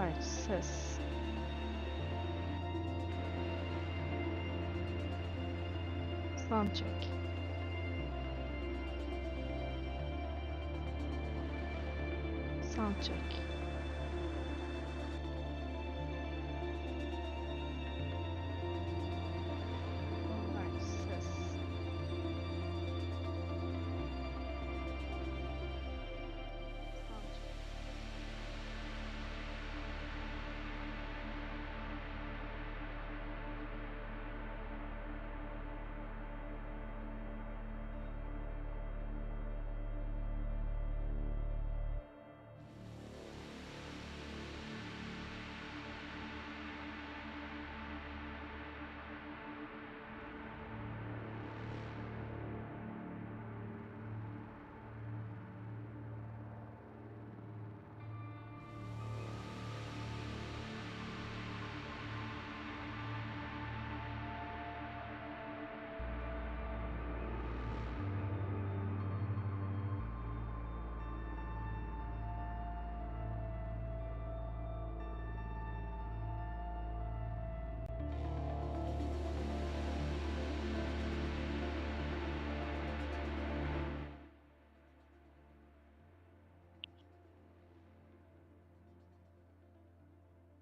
Alright, ses. Sound check. Sound check. Alright, ses. Sound check.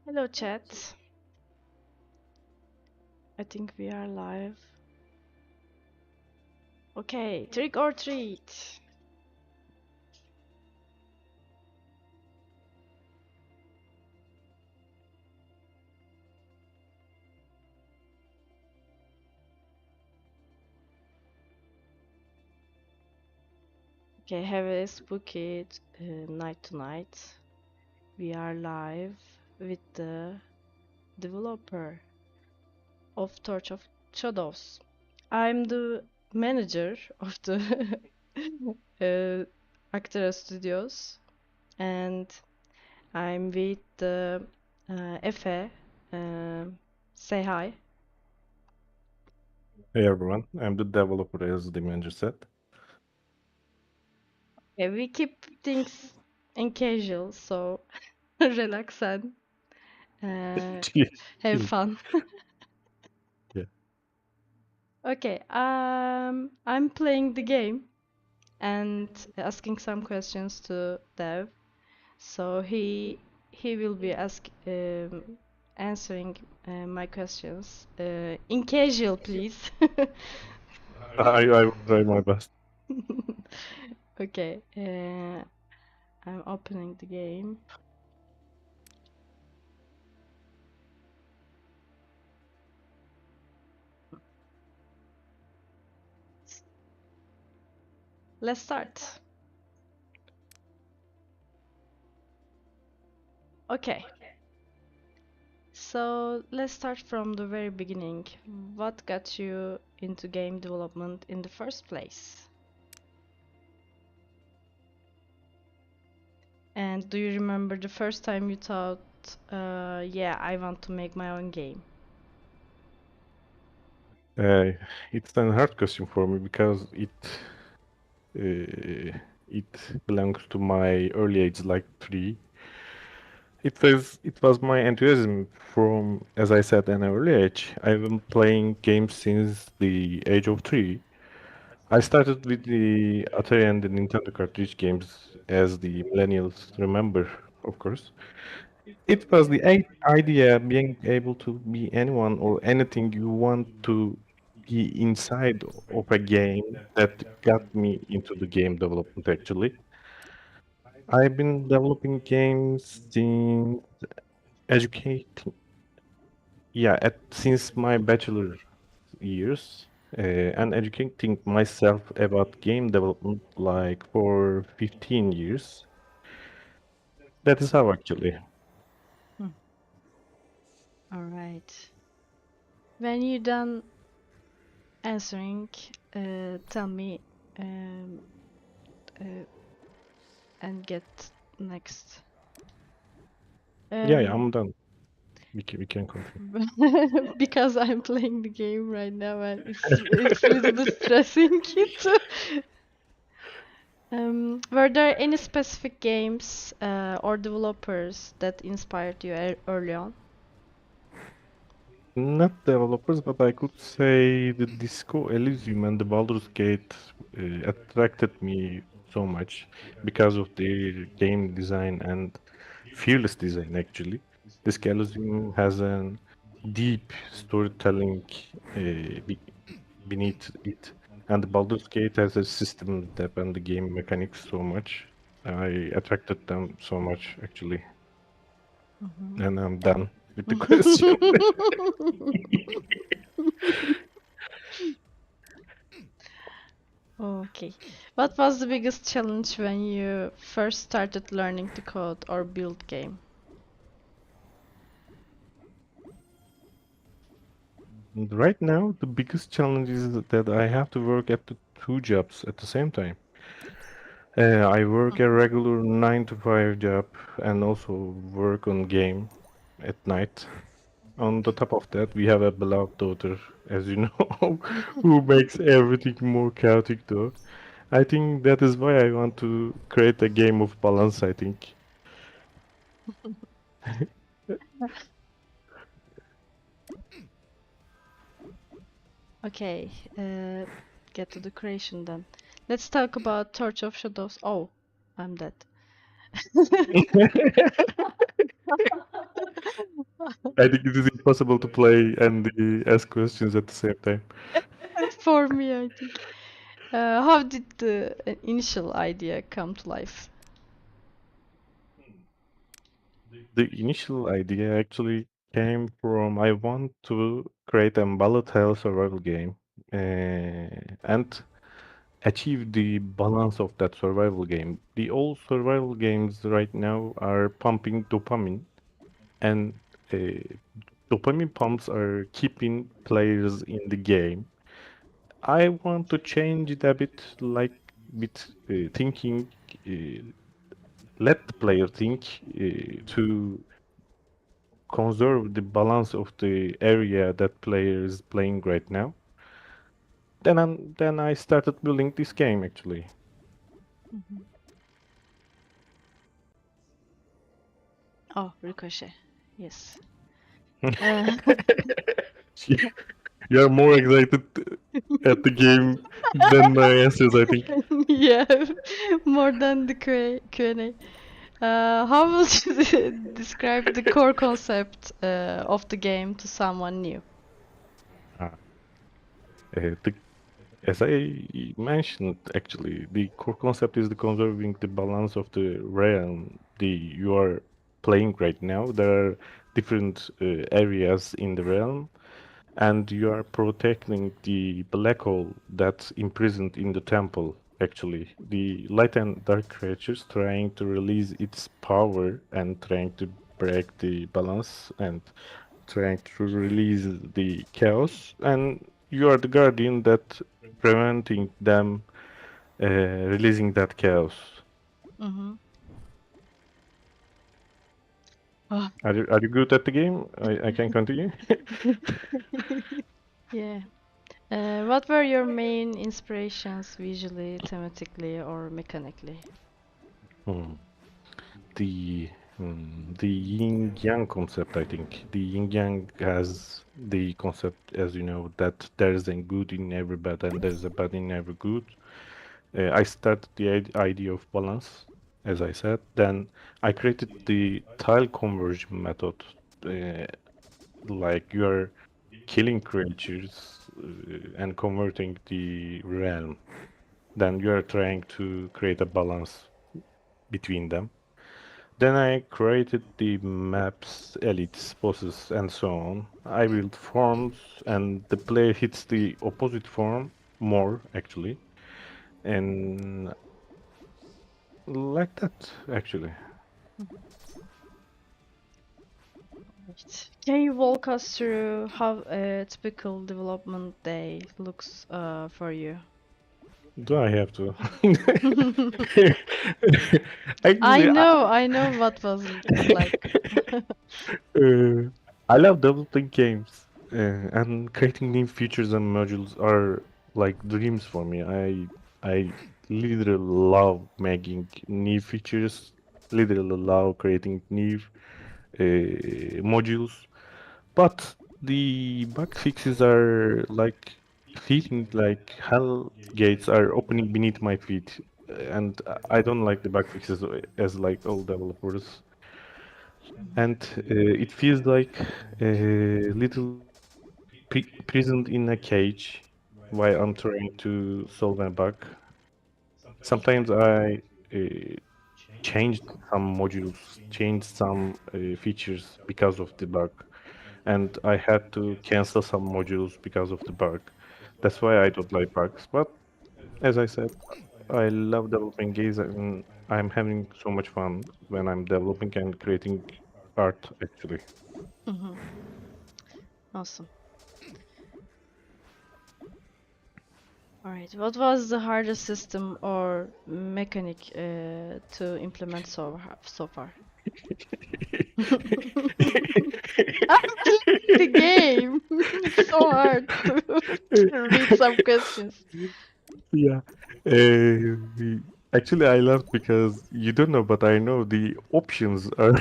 Hello chat. I think we are live. Okay, trick or treat. Okay, have a spooky night tonight. We are live with the developer of Torch of Shadows. I'm the manager of the Actera Studios, and I'm with the Efe. Say hi. Hey everyone, I'm the developer as the manager said. Yeah, we keep things in casual, so relax and have fun. Yeah. Okay, I'm playing the game and asking some questions to Dev. So he will be answering my questions in casual, please. I will try my best. Okay, I'm opening the game. Let's start. Okay. So let's start from the very beginning. What got you into game development in the first place? And do you remember the first time you thought, yeah, I want to make my own game? Uh, it's a hard question for me because it belongs to my early age, like 3. It was my enthusiasm from, as I said, an early age. I've been playing games since the age of 3. I started with the Atari and the Nintendo cartridge games, as the millennials remember, of course. It was the idea being able to be anyone or anything you want to be inside of a game that got me into the game development actually. I've been developing games since educating, yeah, since my bachelor years, and educating myself about game development like for 15 years. That is how actually. Hmm. All right. When you're done answering, tell me um, uh, and get next. Yeah, Um, I'm done. We can continue. because I'm playing the game right now and it's a little bit stressing too. Were there any specific games or developers that inspired you early on? Not developers, but I could say the Disco Elysium and the Baldur's Gate attracted me so much because of their game design and fearless design, actually. Disco Elysium has a deep storytelling be beneath it, and the Baldur's Gate has a system depth and the game mechanics so much. I attracted them so much, actually. And I'm done with the question. Okay. What was the biggest challenge when you first started learning to code or build game? And right now, the biggest challenge is that I have to work at the two jobs at the same time. I work a regular 9 to 5 job and also work on game at night. On the top of that, we have a beloved daughter, as you know, who makes everything more chaotic though. I think that is why I want to create a game of balance, I think. Okay, get to the creation then. Let's talk about Torch of Shadows. Oh, I'm dead. I think it is impossible to play and ask questions at the same time. For me, I think. How did the initial idea come to life? The initial idea actually came from I want to create a bullet hell survival game and achieve the balance of that survival game. The old survival games right now are pumping dopamine, and uh, dopamine pumps are keeping players in the game. I want to change it a bit, like with thinking. Uh, Let the player think to conserve the balance of the area that player is playing right now. Then I started building this game actually. Mhm. Oh, Ricochet. Yes. Uh, You're more excited at the game than my answers, I think. yeah, more than the Q&A. How would you describe the core concept of the game to someone new? Uh, the, as I mentioned, actually, the core concept is the conserving the balance of the realm you are playing right now. There are different areas in the realm, and you are protecting the black hole that's imprisoned in the temple. Actually, the light and dark creatures trying to release its power and trying to break the balance and trying to release the chaos, and you are the guardian that preventing them releasing that chaos. Mm-hmm. Oh. Are you good at the game? I can continue. Yeah. What were your main inspirations visually, thematically, or mechanically? Hmm. The the yin yang concept, I think. The yin yang has the concept, as you know, that there is a good in every bad and there is a bad in every good. I started the idea of balance, as I said. Then I created the tile conversion method. Uh, like you are killing creatures and converting the realm. Then you are trying to create a balance between them. Then I created the maps, elites, bosses, and so on. I built forms, and the player hits the opposite form more, actually. And like that, actually. Right. Can you walk us through how a typical development day looks for you? Do I have to? Actually, I know what was look like. uh, I love developing games, and creating new features and modules are like dreams for me. I literally love making new features, literally love creating new modules. But the bug fixes are like feeling like hell gates are opening beneath my feet. And I don't like the bug fixes as like all developers. And it feels like a little prisoned in a cage while I'm trying to solve a bug. Sometimes I uh, changed some modules, changed some features because of the bug, and I had to cancel some modules because of the bug. That's why I don't like bugs. But as I said, I love developing games, and I'm having so much fun when I'm developing and creating art, actually. Mhm. Awesome. All right. What was the hardest system or mechanic to implement so far? I'm playing the game. It's so hard to read some questions. Yeah. Actually, I laughed because you don't know, but I know the options are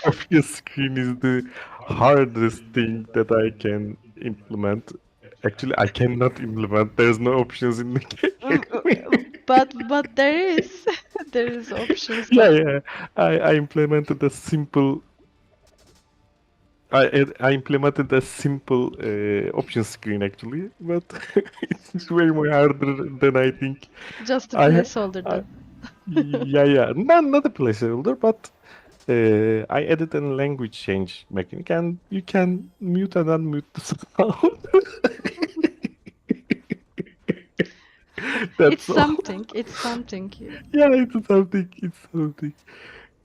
option screen is the hardest thing that I can implement. Actually, I cannot implement. There's no options in the Mm, game. but there is there is options, Yeah, but yeah. I implemented a simple. I implemented a simple option screen actually, but it's way more harder than I think. just a I, placeholder I then. yeah, yeah, not a placeholder, but I added a language change mechanic, and you can mute and unmute the sound. It's That's all. something. It's something. Yeah, it's something. It's something.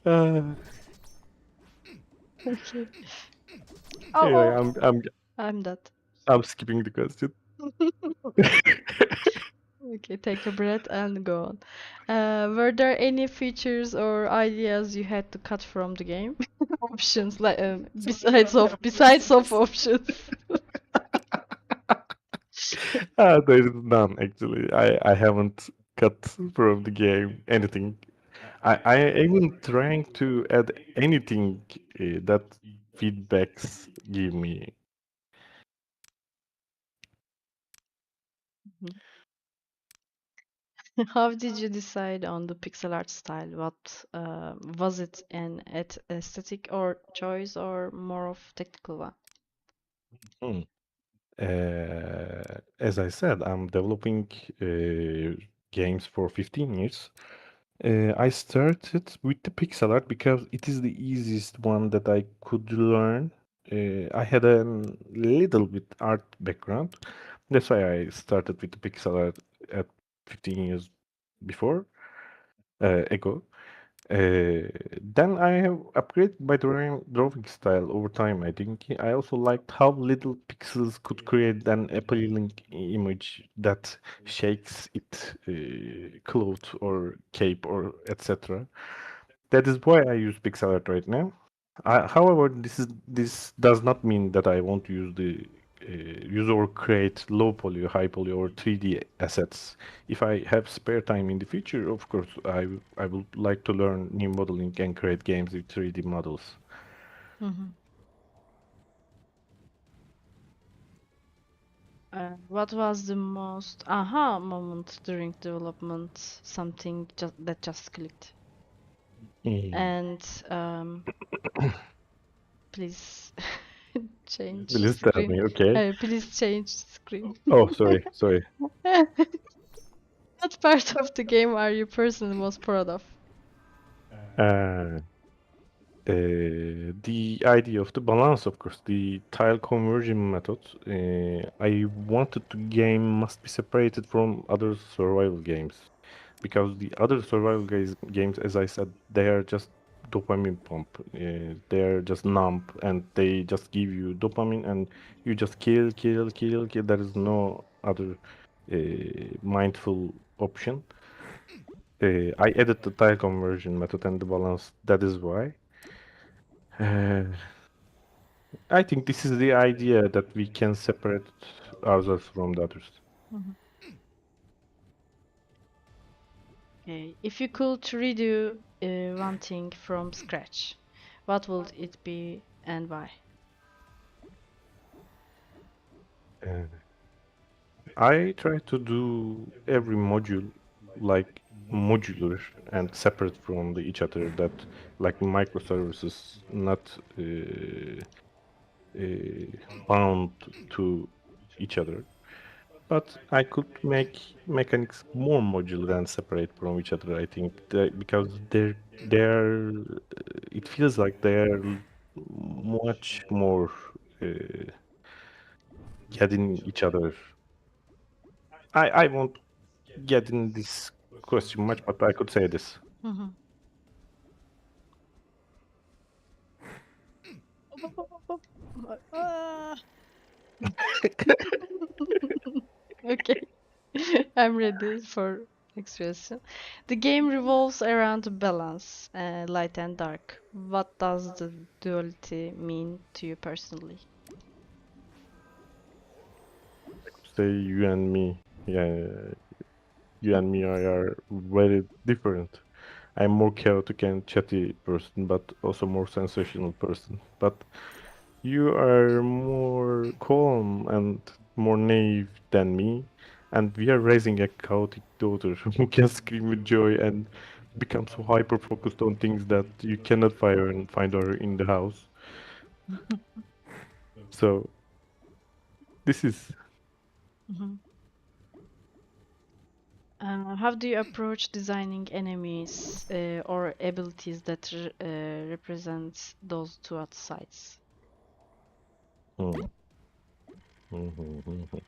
Uh, Okay. anyway, Oh, I'm I'm I'm that. I'm skipping the question. Okay, take a breath and go on. Were there any features or ideas you had to cut from the game? Options like besides of options. There is none actually. I haven't cut from the game anything. I even trying to add anything that feedbacks give me. Mhm. How did you decide on the pixel art style? What was it an aesthetic or choice or more of technical one? Hmm. As I said, I'm developing games for 15 years. I started with the pixel art because it is the easiest one that I could learn. I had a little bit art background. That's why I started with the pixel art at 15 years before ago. Then I have upgraded my drawing style over time. I think I also liked how little pixels could create an appealing image that shakes it cloth or cape or etc. That is why I use pixel art right now. However, this does not mean that I won't use or create low poly, high poly, or 3D assets. If I have spare time in the future, of course, I would like to learn new modeling and create games with 3D models. Mhm. What was the most aha moment during development? Something just clicked. Mm. And please change Please tell screen. me, okay? Please change screen. Oh, sorry, sorry. What part of the game are you personally most proud of? Uh, the idea of the balance, of course, the tile conversion method. I wanted the game must be separated from other survival games because the other games, as I said, they are just dopamine pump. They are just numb and they just give you dopamine and you just kill, kill, kill, kill. There is no other mindful option. I added the tile conversion method and the balance. That is why. Uh, I think this is the idea that we can separate ourselves from the others. Mhm. Okay. If you could redo one thing from scratch, what would it be and why? Uh, I try to do every module like modular and separate from each other, that like microservices, not bound to each other. But I could make mechanics more modular and separate from each other, I think, because they're it feels like they're much more uh, getting each other. I won't get in this question much, but I could say this. Mhm. Ah. Okay. I'm ready for next question. The game revolves around balance, light and dark. What does the duality mean to you personally? Say you and me, yeah, you and me are very different. I'm more chaotic and chatty person, but also more sensational person. But you are more calm and more naive than me, and we are raising a chaotic daughter who can scream with joy and become so hyper focused on things that you cannot find her in the house. So this is Mhm. How do you approach designing enemies or abilities that represent those two sides? hmm, hmm.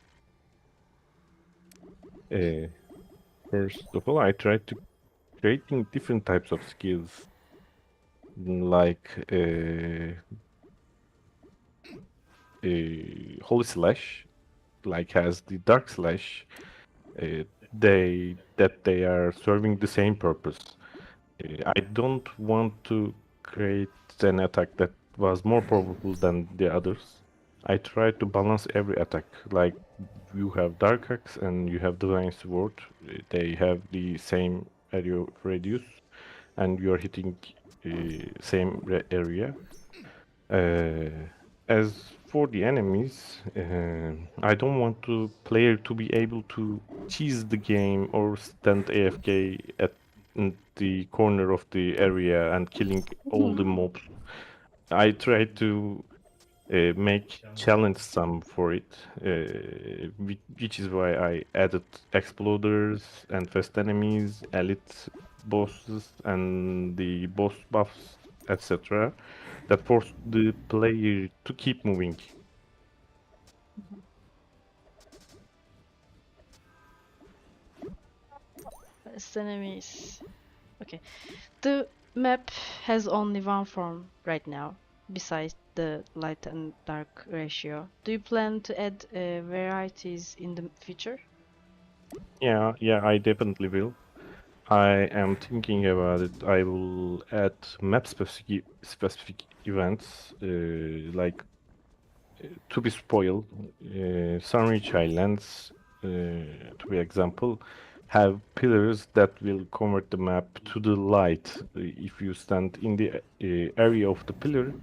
Uh, First of all, I try to creating different types of skills, like Holy Slash, like has the Dark Slash. They are serving the same purpose. I don't want to create an attack that was more powerful than the others. I try to balance every attack. Like you have Dark Axe and you have Divine Sword. They have the same area of radius, and you are hitting same area. Uh, as for the enemies, I don't want the player to be able to cheese the game or stand AFK at in the corner of the area and killing all the mobs. I try to make challenge some for it, which is why I added exploders and fast enemies, elite bosses, and the boss buffs, etc. that force the player to keep moving. Best enemies. Okay. The map has only one form right now, besides the light and dark ratio. Do you plan to add varieties in the future? Yeah, I definitely will. I am thinking about it. I will add map specific events, like to be spoiled. Sunrich Islands, to be example, have pillars that will convert the map to the light. If you stand in the area of the pillar,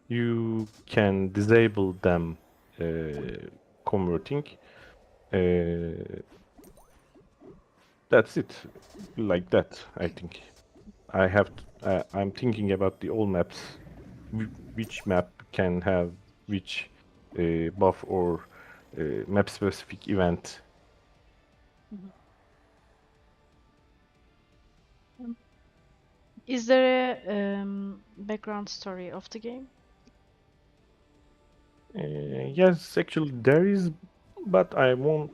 you can disable them converting. Uh, that's it. Like that, I think. I'm thinking about the all maps, which map can have which buff or map specific event. Mhm. Um, Is there a background story of the game? Yes, actually there is, but I won't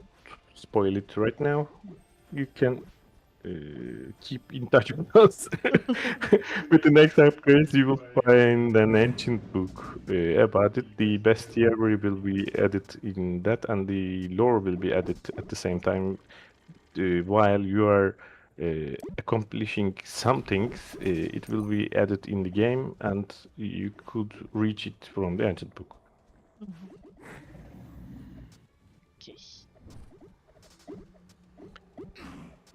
spoil it right now. You can keep in touch with us. With the next upgrades, you will find an ancient book about it. The bestiary will be added in that, and the lore will be added at the same time. While you are accomplishing some things, it will be added in the game, and you could reach it from the ancient book. Mhm. Okay.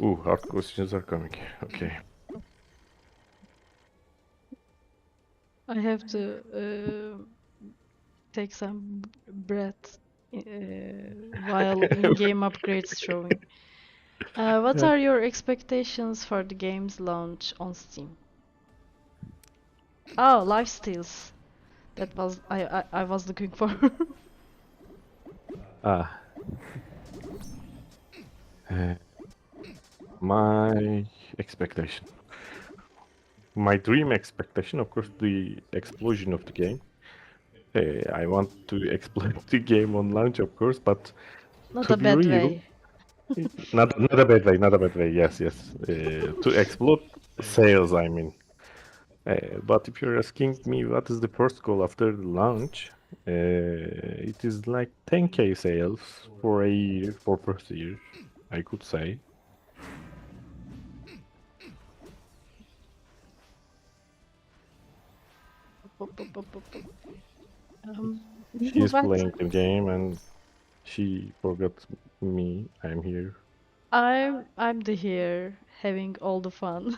Ooh, hard questions are coming. Okay. I have to take some breath while in-game upgrades showing. What Yeah. are your expectations for the game's launch on Steam? Oh, lifesteals. That was I was looking for. Ah, uh, my expectation. My dream expectation, of course, the explosion of the game. I want to exploit the game on launch, of course, but Not to a be bad real, way. not a bad way, not a bad way. Yes, yes. To explode sales, I mean. But if you're asking me what is the first goal after the launch, it is like 10K sales for a year, for first year, I could say. Um, She is what? playing the game and she forgot me. I'm here. I'm the here having all the fun.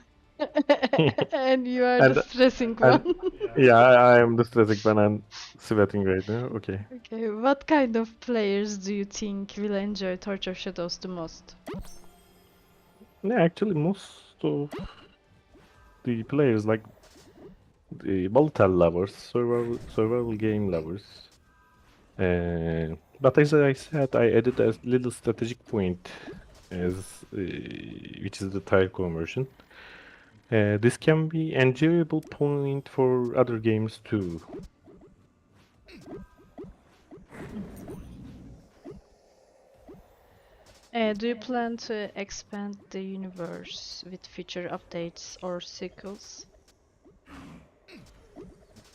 And you are the And stressing and one. yeah, I am the stressing when I'm sweating right now. Okay. Okay, what kind of players do you think will enjoy Torch of Shadows the most? Yeah, actually, most of the players like the volatile lovers, survival game lovers. But as I said, I added a little strategic point as which is the tile conversion. This can be enjoyable point for other games too. Do you plan to expand the universe with future updates or sequels?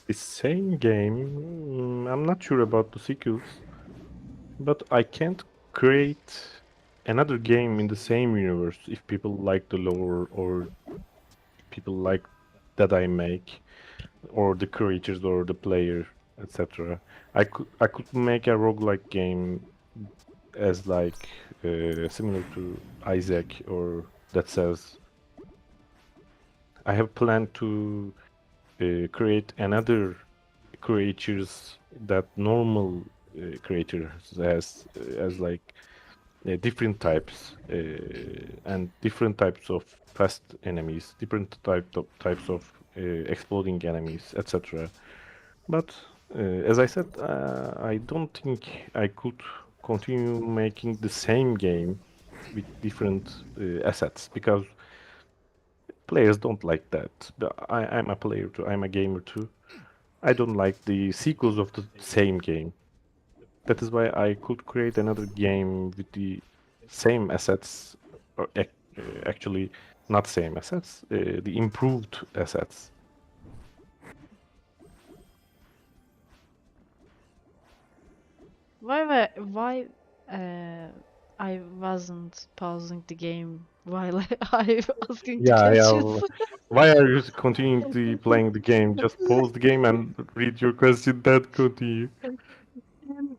The same game, I'm not sure about the sequels, but I can't create another game in the same universe if people like the lore or people like that I make or the creatures or the player, etc. I could make a roguelike game as like similar to Isaac or that says I have planned to create another creatures that normal creatures has as like different types and different types of fast enemies, different types of exploding enemies, etc. But as I said, I don't think I could continue making the same game with different assets because players don't like that. I'm a player too. I'm a gamer too. I don't like the sequels of the same game. That is why I could create another game with the same assets, or actually not same assets, the improved assets. Why uh, I wasn't pausing the game while I'm asking the Yeah, questions? yeah. Why are you continuing to playing the game? Just pause the game and read your question, then continue.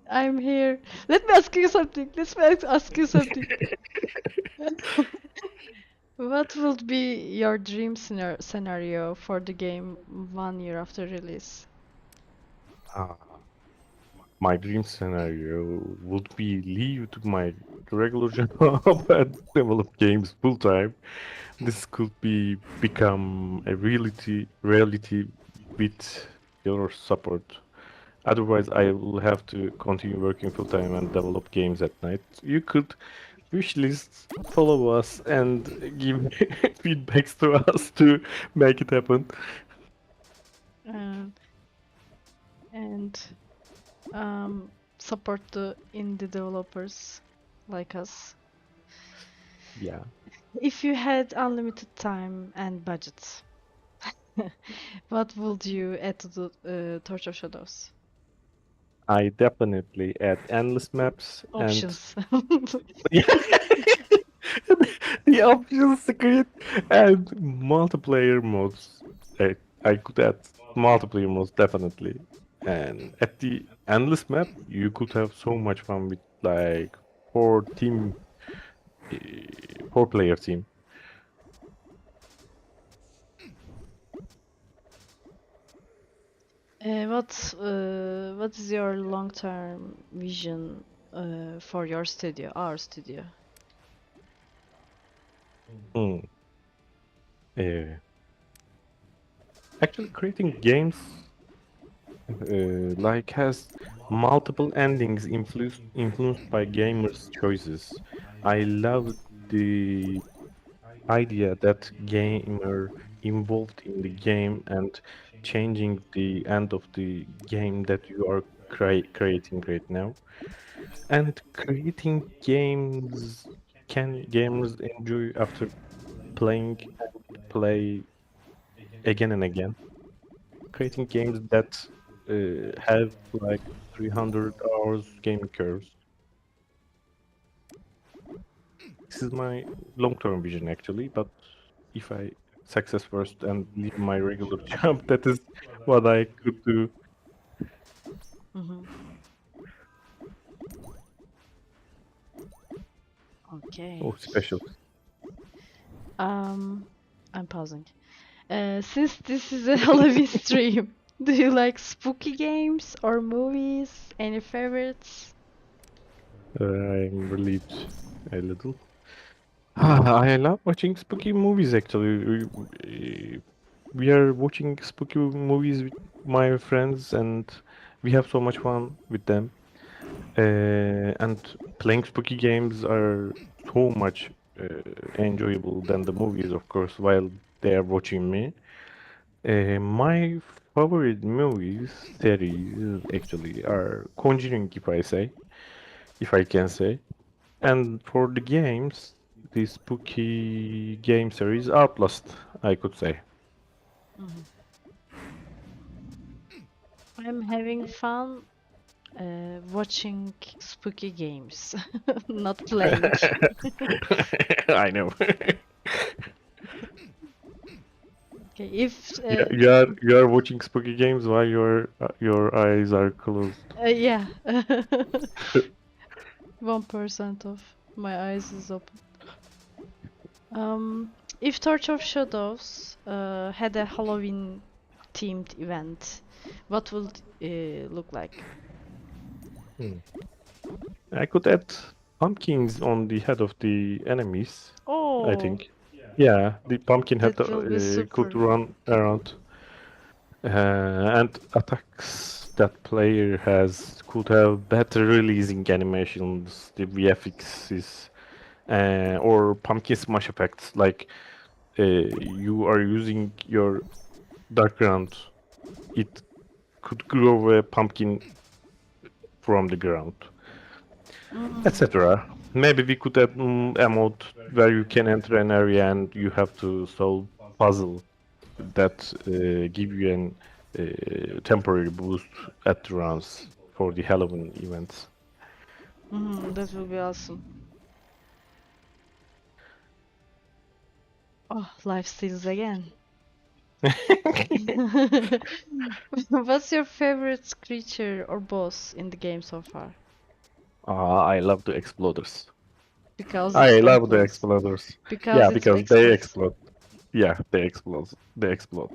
I'm here. Let me ask you something. Let me ask you something. What would be your dream scenario for the game 1 year after release? Ah, my dream scenario would be leave to my regular job and develop games full time. This could be become a reality with your support. Otherwise, I will have to continue working full time and develop games at night. You could wishlist, follow us, and give feedbacks to us to make it happen. Uh, and um, support the indie developers like us. Yeah, If you had unlimited time and budget, what would you add to the Torch of Shadows? I definitely add endless maps and Options. the options screen and multiplayer modes. I, I could add multiplayer modes definitely. And at the endless map, you could have so much fun with like four team, uh, four-player team. What is your long-term vision for your studio, our studio? Hmm. Uh, Actually, creating games like has multiple endings influenced by gamers' choices. I love the idea that gamer involved in the game and changing the end of the game that you are creating right now. And creating games can gamers enjoy after playing and play again and again. Creating games that have like 300 hours gaming curves. This is my long-term vision actually, but if I success first and leave my regular job, that is what I could do. Mm-hmm. Okay. Oh, special. Um, I'm pausing. Since this is a Halloween stream, do you like spooky games or movies? Any favorites? I'm relieved a little. I love watching spooky movies actually. We are watching spooky movies with my friends and we have so much fun with them. And playing spooky games are so much enjoyable than the movies, of course, while they are watching me. My favorite movies series actually are Conjuring, if I can say. And for the games, the spooky game series Outlast, I could say. Mhm. I'm having fun watching spooky games, not playing. I know. Okay, if Yeah, you are watching spooky games while your eyes are closed. yeah, 1% of my eyes is open. If Torch of Shadows had a Halloween themed event, what would look like? Hmm. I could add pumpkins on the head of the enemies, I Oh, think. Yeah, the pumpkin head that will be could super. run around. And attacks that player has could have better releasing animations, the VFXs, or pumpkin smash effects. Like you are using your background, it could grow a pumpkin from the ground, Mm, etc. Maybe we could add a mode where you can enter an area and you have to solve puzzle that give you an temporary boost at the runs for the Halloween events. that will be awesome. Oh, life steals again. What's your favorite creature or boss in the game so far? I love the exploders. Because it I love the explodes. exploders. Because Yeah, it because they explodes. explode. Yeah, they explode. They explode.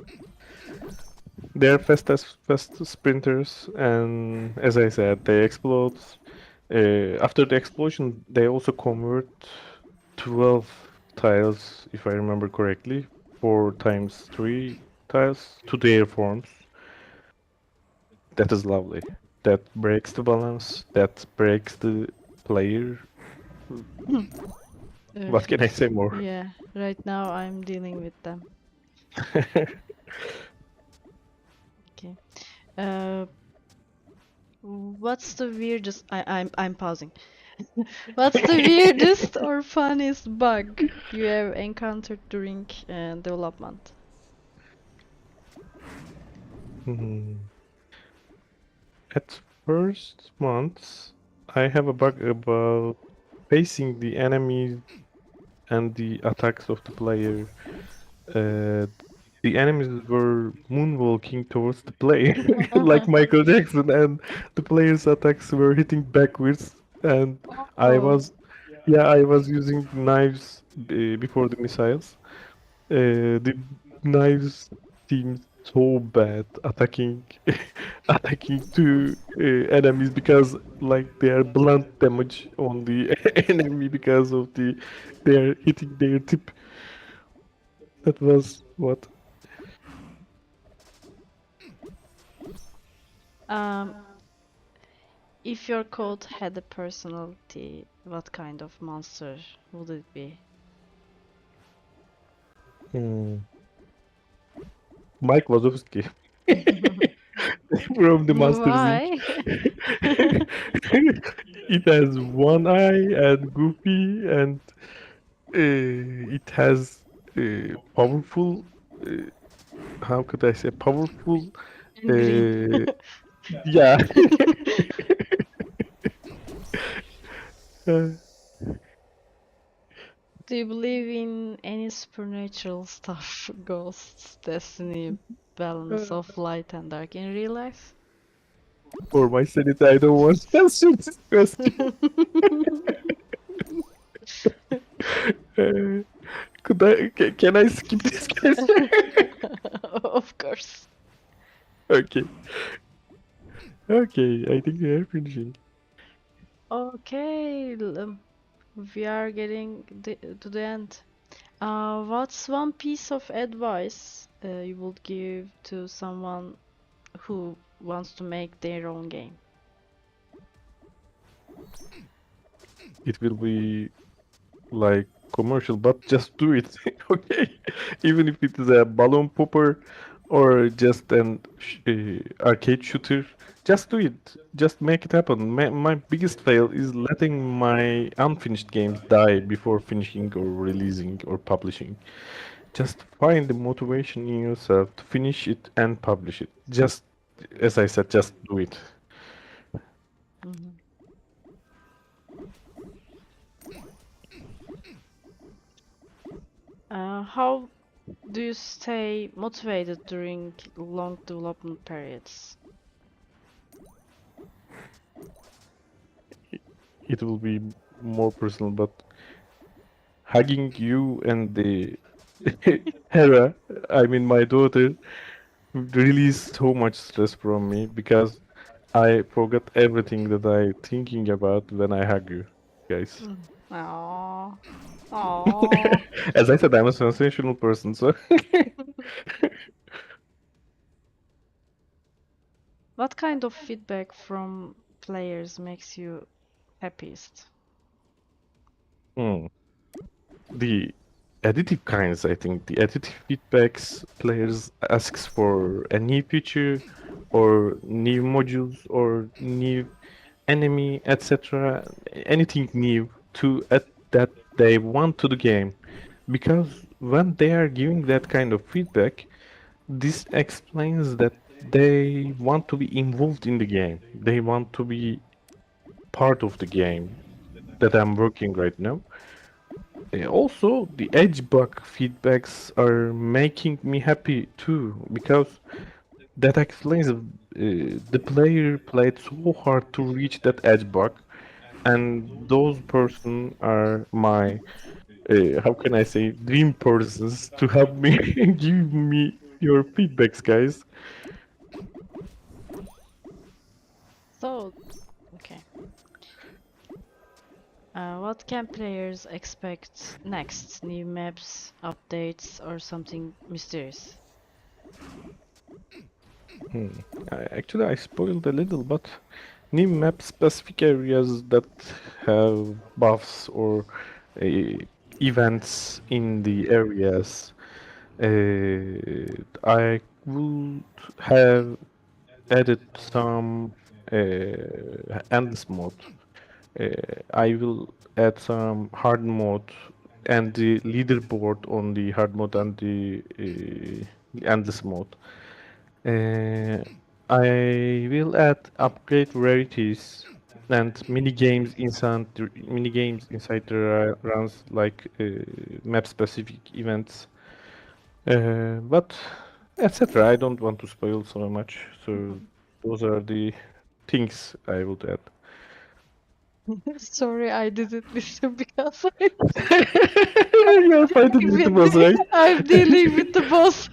They're fast as sprinters, and as I said, they explode. After the explosion, they also convert 12 tiles, if I remember correctly, 4 times 3 tiles to their forms. That is lovely. That breaks the balance. That breaks the player. What can I say more? Yeah, right now I'm dealing with them. Okay. Uh, what's the weirdest? I'm pausing. What's the weirdest or funniest bug you have encountered during development? Hmm. At first months, I have a bug about facing the enemies and the attacks of the player. Uh, the enemies were moonwalking towards the player like Michael Jackson, and the player's attacks were hitting backwards. And I Oh. was, yeah, I was using knives before the missiles. The knives seem so bad attacking attacking two enemies because like they are blunt damage on the enemy because of they are hitting their tip. That was what. Um, if your code had a personality, what kind of monster would it be? Hmm. Mike Wazowski from the Monsters Inc. Why? It has one eye and goofy, and it has powerful. Uh, how could I say powerful? And green. Uh, yeah. Uh, Do you believe in any supernatural stuff? Ghosts, destiny, balance of light and dark in real life? for my sanity, I don't want to answer this question. Uh, can I skip this question? Of course. Okay. Okay, I think we are finishing. Okay, we are getting to the end. What's one piece of advice you would give to someone who wants to make their own game? It will be like commercial, but just do it. Okay, even if it is a balloon popper or just an arcade shooter, just do it. Just make it happen. My biggest fail is letting my unfinished games die before finishing or releasing or publishing. Just find the motivation in yourself to finish it and publish it. Just as I said, just do it. Mhm. How do you stay motivated during long development periods? It will be more personal, but hugging you and the Hera, I mean my daughter, released so much stress from me because I forgot everything that I thinking about when I hug you, guys. Mm. Aww. Aww. As I said, I'm a sensational person, so What kind of feedback from players makes you happiest? Hmm. The additive kinds, I think, the additive feedbacks players asks for a new feature or new modules or new enemy, etc. Anything new to add that they want to the game. Because when they are giving that kind of feedback, this explains that they want to be involved in the game. They want to be part of the game that I'm working right now. Also, the edge bug feedbacks are making me happy too, because that explains the player played so hard to reach that edge bug, and those person are my how can I say dream persons to help me give me your feedbacks, guys. So, okay. What can players expect next? New maps, updates, or something mysterious? Hmm. Actually, I spoiled a little, but new map specific areas that have buffs or uh, events in the areas. I would have added some endless mode. Uh, I will add some hard mode and the leaderboard on the hard mode and the endless mode. Uh, I will add upgrade rarities and mini games inside the runs like map specific events. But etc. I don't want to spoil so much. So those are the things I would add. Sorry, I didn't listen because You are fighting with the boss, right? I'm dealing with the boss.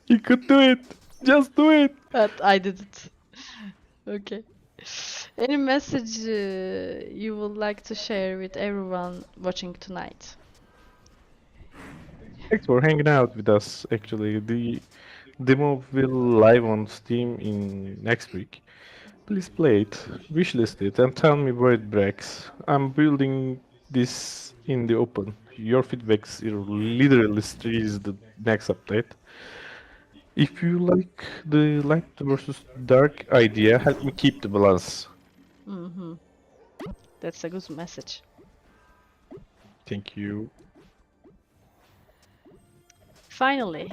You could do it. Just do it. But I didn't. Okay. Any message you would like to share with everyone watching tonight? Thanks for hanging out with us. Actually, the demo will live on Steam in next week. Please play it, wishlist it, and tell me where it breaks. I'm building this in the open. Your feedback literally is the next update. If you like the light versus dark idea, help me keep the balance. Mm-hmm. That's a good message. Thank you. Finally,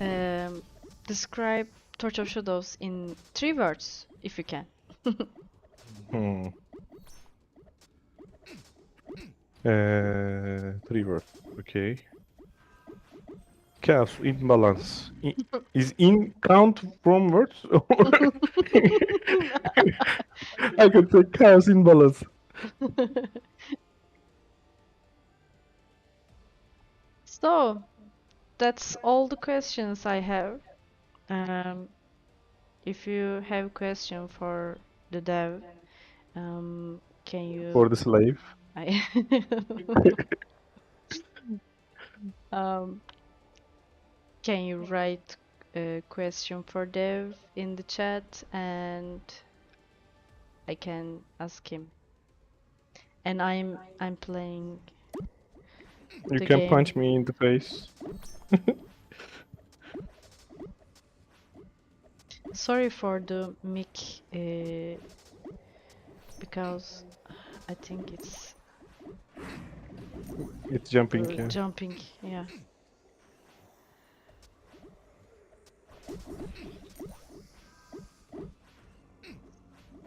um, describe Torch of Shadows in 3 words, if you can. Hmm. 3 words. Okay. Chaos, imbalance. Is in count from words? Or I could say chaos, imbalance. So, that's all the questions I have. Um, if you have question for the dev, can For you the slave. I um, can you write a question for dev in the chat and I can ask him. And I'm playing You the can game. punch me in the face. Sorry for the mic because I think it's It's jumping. Yeah. jumping. Yeah.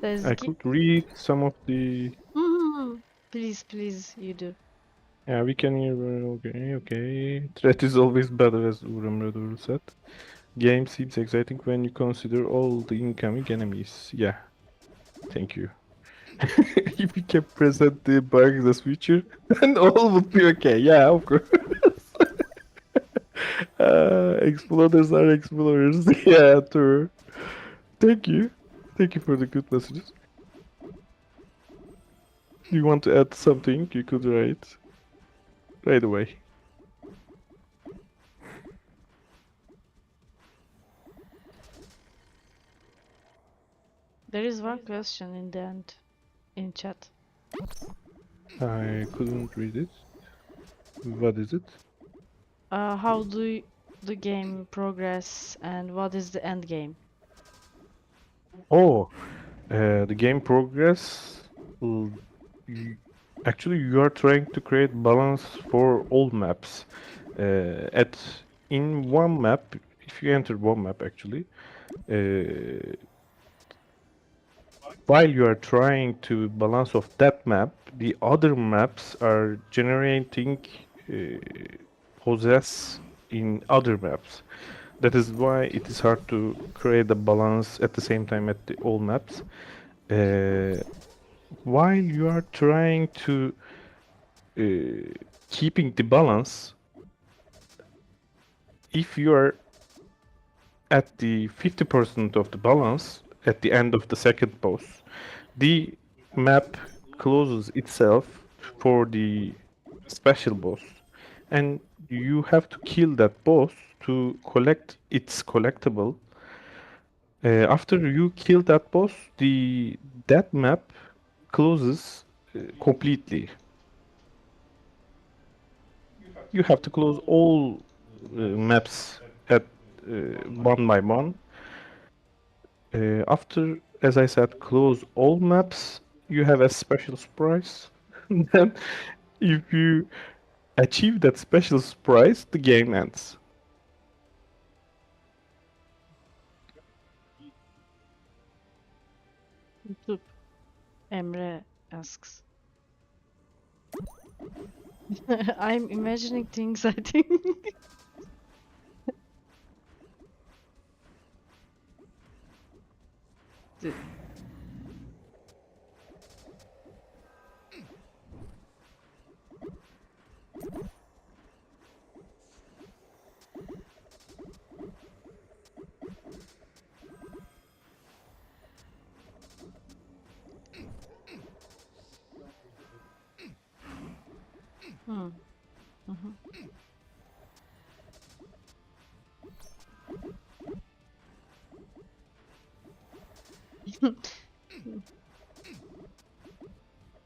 Let's I get. could read some of the. Please, please, you do. Yeah, we can hear. Okay, okay. Threat is always better, as Uram Rador said. Game seems exciting when you consider all the incoming enemies. Yeah, thank you. If we can present the bugs as future, then all would be okay. Yeah, of course. Explorers are explorers. Yeah, true. Thank you. Thank you for the good messages. You want to add something, you could write right away. There is one question in the end in chat. I couldn't read it. What is it? How do the game progress and what is the end game? Oh, the game progress. l- you- Actually, you are trying to create balance for all maps. At in one map, if you enter one map, actually, uh, while you are trying to balance of that map, the other maps are generating uh, possess in other maps. That is why it is hard to create a balance at the same time at all maps. Uh, while you are trying to keeping the balance, if you are at the 50% of the balance at the end of the second boss, the map closes itself for the special boss, and you have to kill that boss to collect its collectible. After you kill that boss, the that map closes completely. You have to close all maps at one by one. After, as I said, close all maps, you have a special surprise. Then, if you achieve that special surprise, the game ends. YouTube. Emre asks. I'm imagining things, I think. Hmm. Mhm.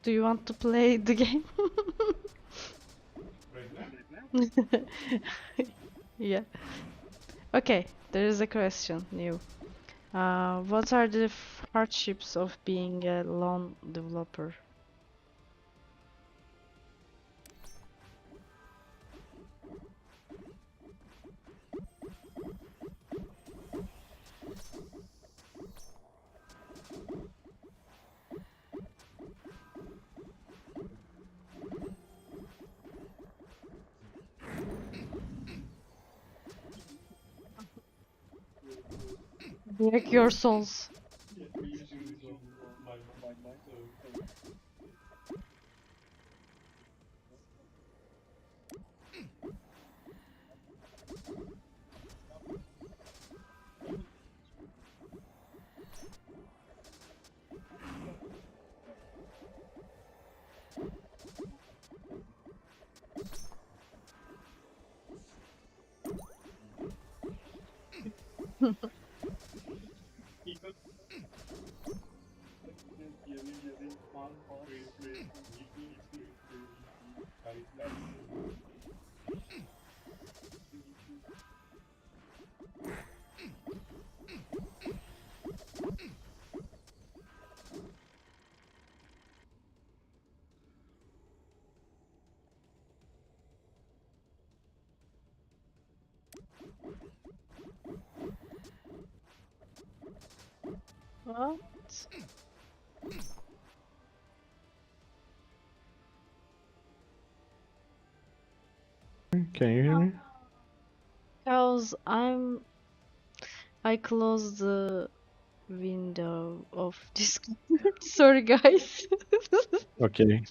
Do you want to play the game? Yeah. Okay, there is a question new. What are the hardships of being a lone developer? Break your souls. What? Can you hear me? Because I closed the window of Discord. Sorry, guys. Okay.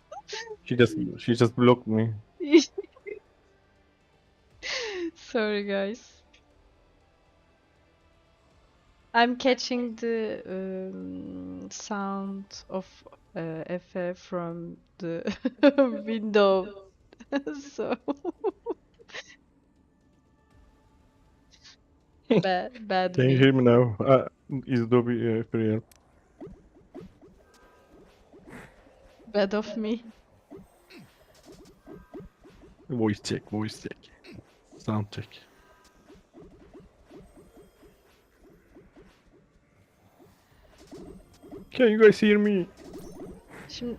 She just blocked me. Sorry, guys. I'm catching the sound of Efe from the window. So bad Can you me. hear me now? Is Dobby free? Bad of me. Voice check, voice check. Sound check. Can you guys hear me? Şimdi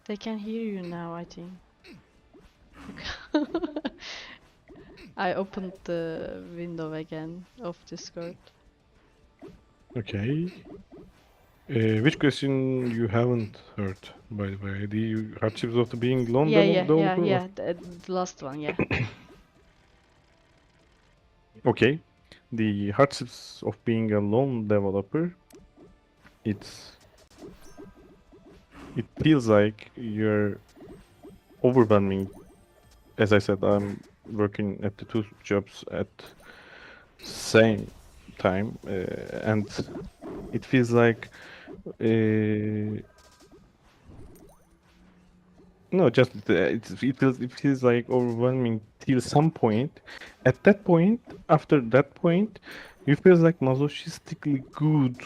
they can hear you now, I think. I opened the window again of Discord. Okay. Which question you haven't heard, by the way? The hardships of the being lone developer? Or... Yeah. The last one, yeah. Okay. The hardships of being a lone developer, it's it feels like you're overwhelming. As I said, I'm working at the two jobs at same time, and it feels like no, just it feels like overwhelming till some point. At that point, after that point, you feel like masochistically good.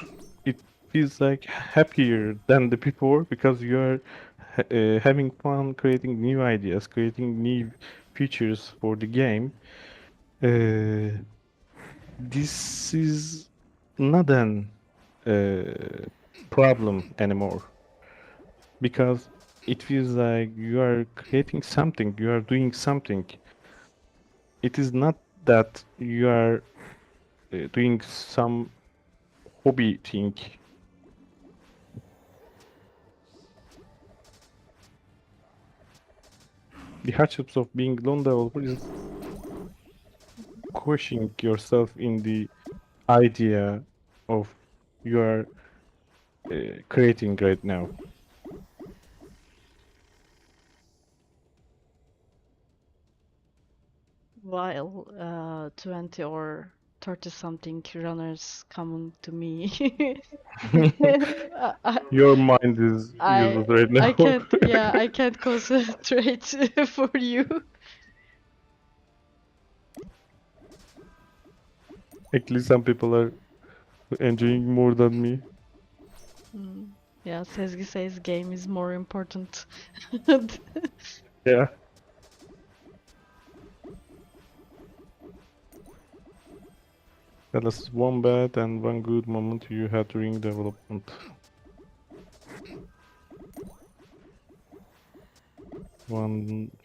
It feels like happier than the before because you're having fun creating new ideas, creating new features for the game. Uh, this is not an problem anymore because it feels like you are creating something, you are doing something. It is not that you are doing some hobby thing. The hardships of being lone developer is questioning yourself in the idea of you are creating right now. While 20 or 30-something runners coming to me. Your mind is useless right I now. can't, yeah, I can't concentrate for you. Actually, some people are enjoying more than me. Mm. Yeah, Sezgi says game is more important. Yeah. Tell us one bad and one good moment you had during development.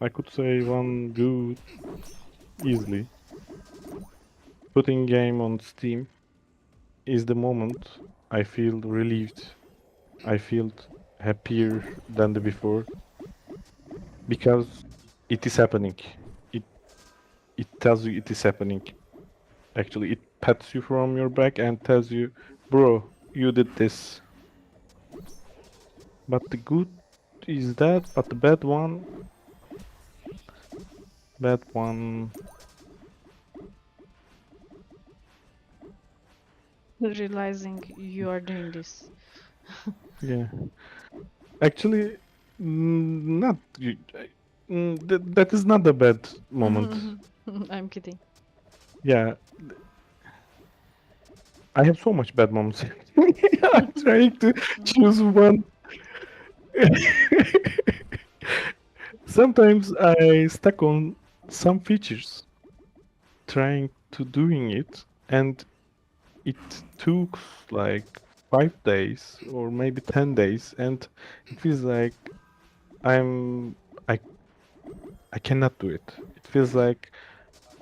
I could say one good, easily. Putting game on Steam is the moment I feel relieved. I feel happier than the before because it is happening. It it tells you it is happening. Actually, it pats you from your back and tells you, bro, you did this. But the good is that, but the bad one, Realizing you are doing this. yeah. Actually, not that is not a bad moment. I'm kidding. Yeah, I have so much bad moments. I'm trying to choose one. Sometimes I stuck on some features, trying to doing it, and it took like 5 days or maybe 10 days, and it feels like I'm I I cannot do it. It feels like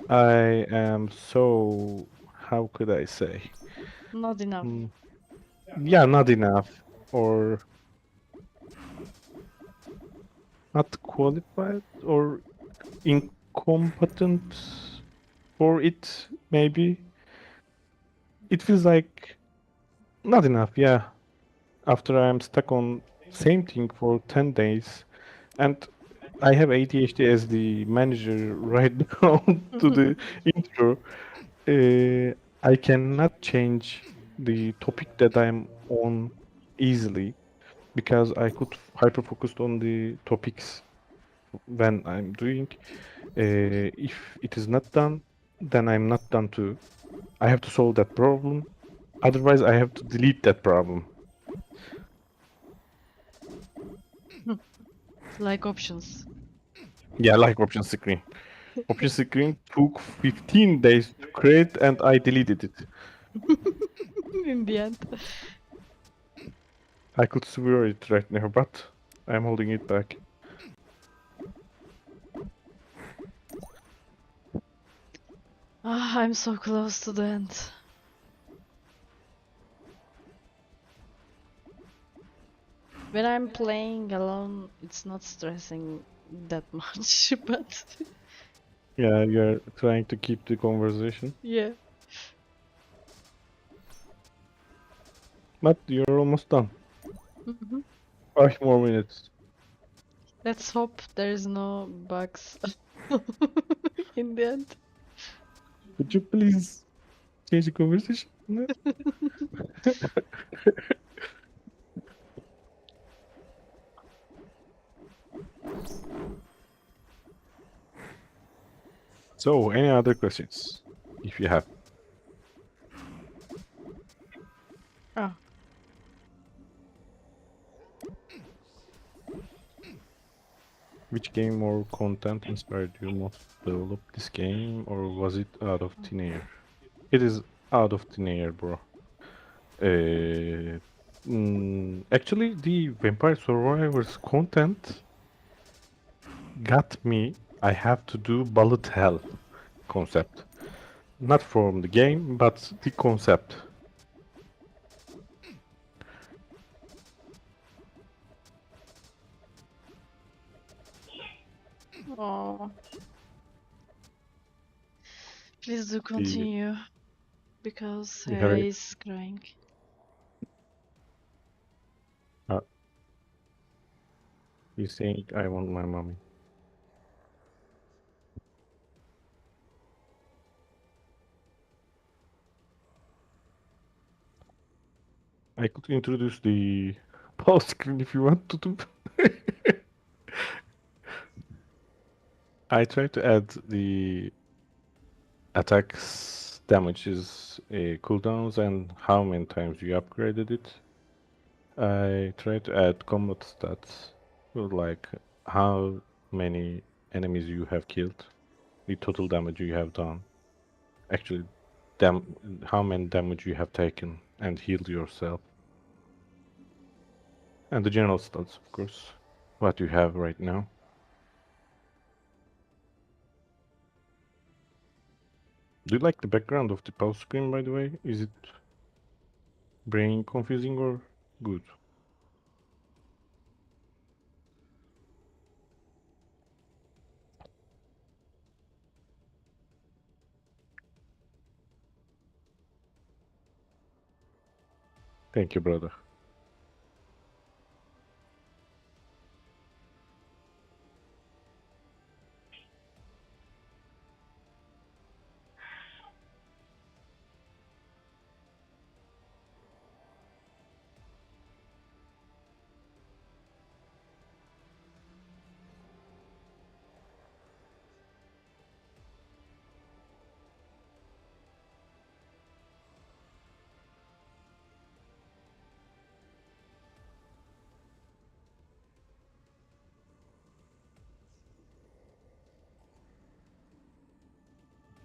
I am so, how could I say? Not enough. Mm, yeah, not enough or not qualified or incompetent for it, maybe. It feels like not enough, yeah. After I'm stuck on same thing for 10 days and I have ADHD as the manager right now to the intro. I cannot change the topic that I'm on easily because I could hyper focused on the topics when I'm doing. If it is not done, then I'm not done too. I have to solve that problem. Otherwise, I have to delete that problem. Like options. Yeah, like option screen. Option screen took 15 days to create and I deleted it. In the end. I could swear it right now, but I'm holding it back. Ah, I'm so close to the end. When I'm playing alone, it's not stressing that much, but Yeah, you're trying to keep the conversation, yeah. but you're almost done. Mhm. 5 more minutes. Let's hope there's no bugs in the end. Could you please change the conversation? No? So, any other questions? If you have. Ah, Which game or content inspired you most to develop this game, or was it out of thin air? It is out of thin air, bro. Actually, the Vampire Survivors content got me. I have to do bullet hell concept. Not from the game, but the concept. oh, please do The continue because you have he's crying. uh, you saying I want my mommy. I could introduce the pause screen if you want to do. I try to add the attacks, damages, cooldowns, and how many times you upgraded it. I try to add combat stats, like how many enemies you have killed, the total damage you have done, actually, how many damage you have taken and healed yourself, and the general stats, of course, what you have right now. Do you like the background of the pause screen, by the way? Is it brain confusing or good? Thank you, brother.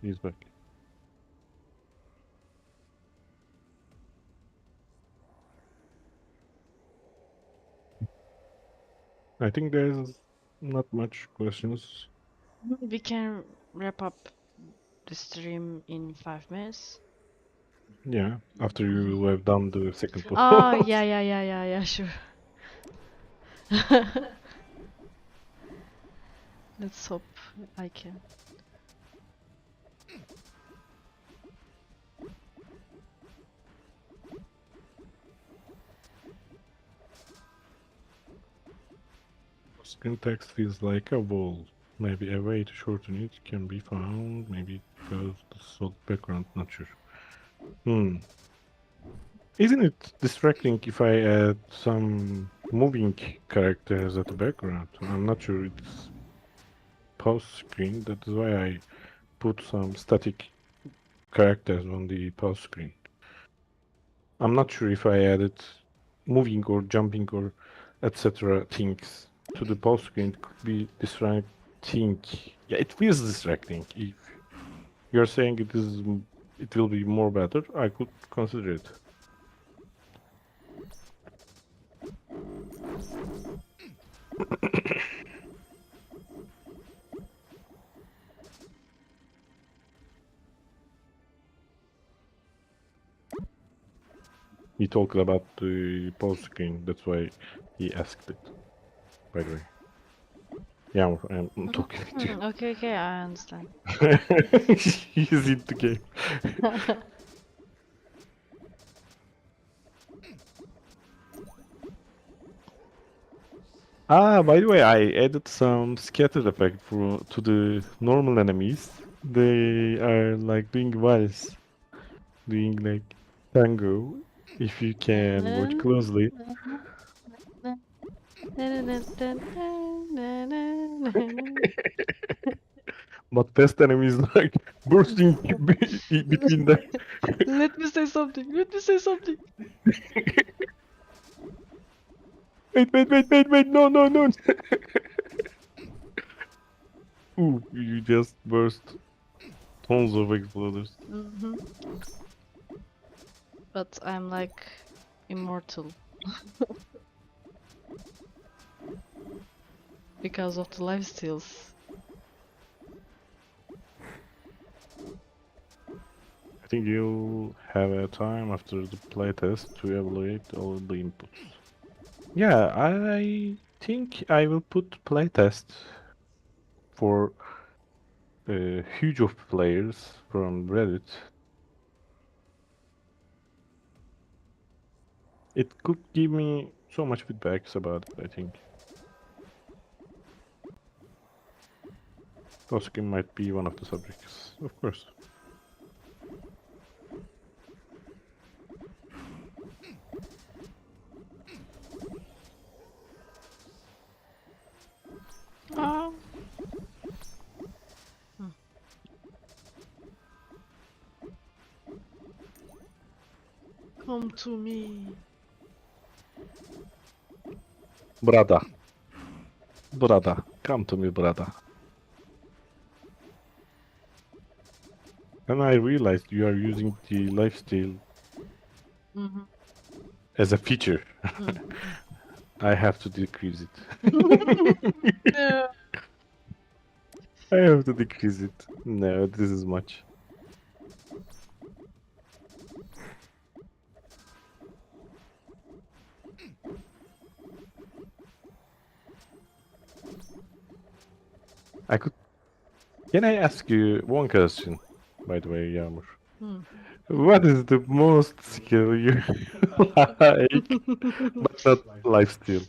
He's back. I think there's not much questions. We can wrap up the stream in 5 minutes. Yeah, after you have done the second Oh, pause. yeah, sure. Let's hope I can. Screen text feels like a wall. Maybe a way to shorten it can be found. Maybe because the solid background, not sure. Isn't it distracting if I add some moving characters at the background? I'm not sure it's pause screen. That is why I put some static characters on the pause screen. I'm not sure if I added moving or jumping or etc. things to the pause screen. It could be distracting. Yeah, it feels distracting. If you're saying it will be more better, I could consider it. He talked about the pause screen. That's why he asked it. By the way, yeah, I'm talking to you. Okay, I understand. He's in the game. Ah, by the way, I added some scatter effect to the normal enemies. They are like doing vals, doing like tango. If you can watch closely. But best enemies like bursting between them. Let me say something. Let me say something. Wait, no, no, no. Ooh, you just burst tons of exploders. But I'm like immortal because of the lifesteals. I think you'll have a time after the playtest to evaluate all the inputs. Yeah, I think I will put playtest for huge of players from Reddit. It could give me so much feedbacks about it, I think. Oscar might be one of the subjects, of course. Come to me. Brother. Brother. Come to me, brother. And I realized you are using the lifesteal Mm-hmm. as a feature. Mm. I have to decrease it. No. I have to decrease it. No, this is much. I could. Can I ask you one question, by the way, Yağmur? Hmm. What is the most skill you like, but not lifesteal?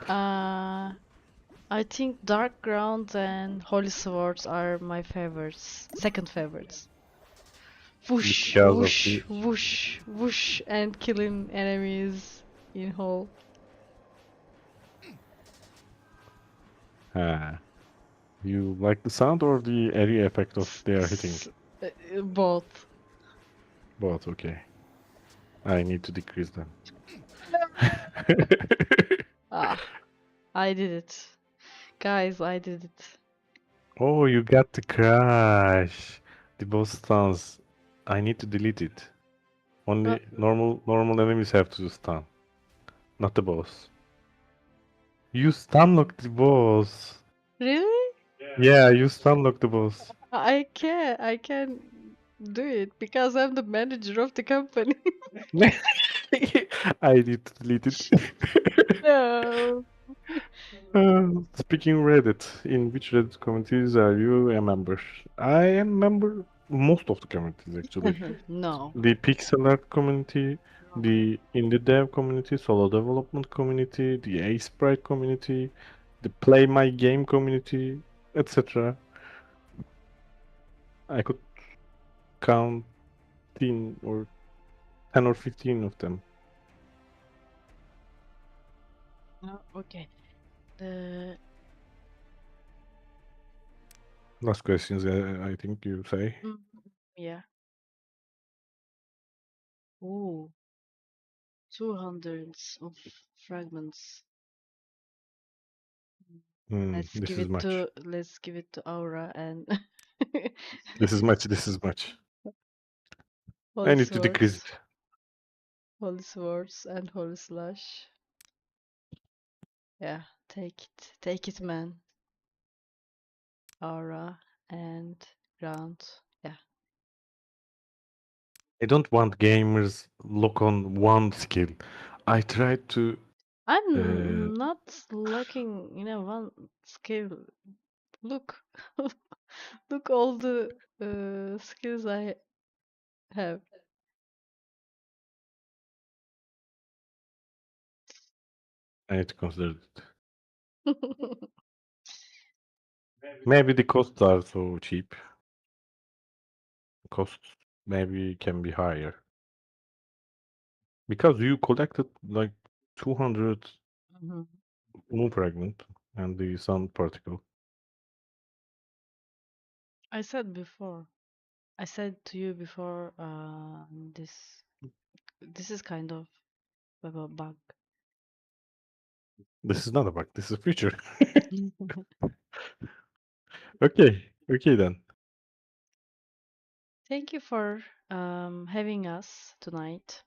uh, I think dark ground and holy swords are my favorites. Second favorites. Whoosh, Because of whoosh, the. whoosh, whoosh, and killing enemies in whole. You like the sound or the area effect of they are hitting? Both. Both, okay. I need to decrease them. Ah, I did it. Guys, I did it. Oh, you got the crash. The boss stuns. I need to delete it. Uh, Only normal enemies have to stun, not the boss. You stunlock the boss. really? Yeah, you stunlock the boss. I can do it because I'm the manager of the company. I need to delete it. No. Speaking Reddit, in which Reddit communities are you a member? I am member most of the communities actually. No. The pixel art community, No. the indie dev community, solo development community, the A Sprite community, the Play My Game community, etc. I could count 10 or 10 or 15 of them. No. Okay. The Last questions, I think you say. mm, yeah. Ooh, 200 of fragments. Let's This give is it much. to Aura and This is much. This is much. I Holy need to decrease Swords, it. Holy Swords and Holy Slash. Yeah, take it, man. Aura and Ground. Yeah. I don't want gamers lock on one skill. I tried to. Uh, I'm not looking, one skill. Look, look all the skills I have. I need to consider it. Maybe the costs are so cheap. Costs maybe can be higher because you collected like 200 Mhm. moon fragment and the sun particle. I said before. I said to you before. This is kind of a bug. This is not a bug. This is a feature. Okay then. Thank you for having us tonight.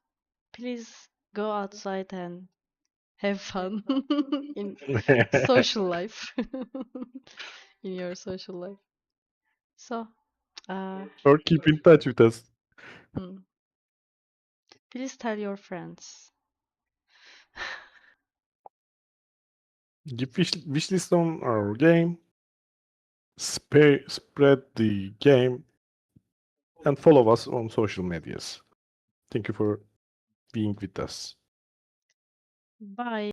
Please go outside and have fun in social life. In your social life. So, uh, Or keep in touch with us. mm, please tell your friends. Give wishlist on our game. Spread the game and follow us on social medias. Thank you for being with us. Bye.